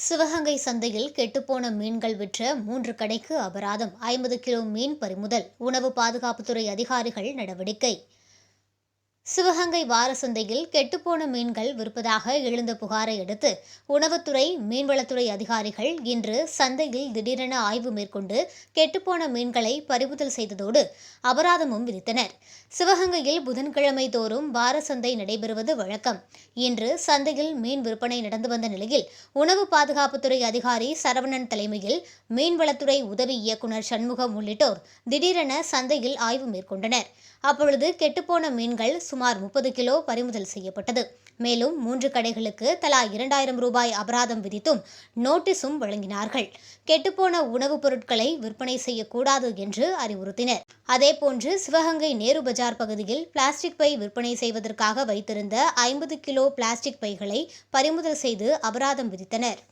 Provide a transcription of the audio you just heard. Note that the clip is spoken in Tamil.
சிவகங்கை சந்தையில் கெட்டுப்போன மீன்கள் விற்ற 3 கடைக்கு அபராதம். 50 கிலோ மீன் பறிமுதல். உணவு பாதுகாப்புத்துறை அதிகாரிகள் நடவடிக்கை. சிவகங்கை வார சந்தையில் கெட்டுப்போன மீன்கள் விற்பதாக எழுந்த புகாரை அடுத்து உணவுத்துறை மீன்வளத்துறை அதிகாரிகள் இன்று சந்தையில் திடீரென ஆய்வு மேற்கொண்டு கெட்டுப்போன மீன்களை பறிமுதல் செய்ததோடு அபராதமும் விதித்தனர். சிவகங்கையில் புதன்கிழமை தோறும் வார சந்தை நடைபெறுவது வழக்கம். இன்று சந்தையில் மீன் விற்பனை நடந்து வந்த நிலையில் உணவு பாதுகாப்புத்துறை அதிகாரி சரவணன் தலைமையில் மீன்வளத்துறை உதவி இயக்குநர் சண்முகம் உள்ளிட்டோர் திடீரென சந்தையில் ஆய்வு மேற்கொண்டனர். அப்பொழுது கெட்டுப்போன மீன்கள் சுமார் 30 கிலோ பறிமுதல் செய்யப்பட்டது. மேலும் 3 கடைகளுக்கு தலா 2000 ரூபாய் அபராதம் விதித்தும் நோட்டீஸும் வழங்கினார்கள். கெட்டுப்போன உணவுப் பொருட்களை விற்பனை செய்யக்கூடாது என்று அறிவுறுத்தினர். அதேபோன்று சிவகங்கை நேரு பஜார் பகுதியில் பிளாஸ்டிக் பை விற்பனை செய்வதற்காக வைத்திருந்த 50 கிலோ பிளாஸ்டிக் பைகளை பறிமுதல் செய்து அபராதம் விதித்தனர்.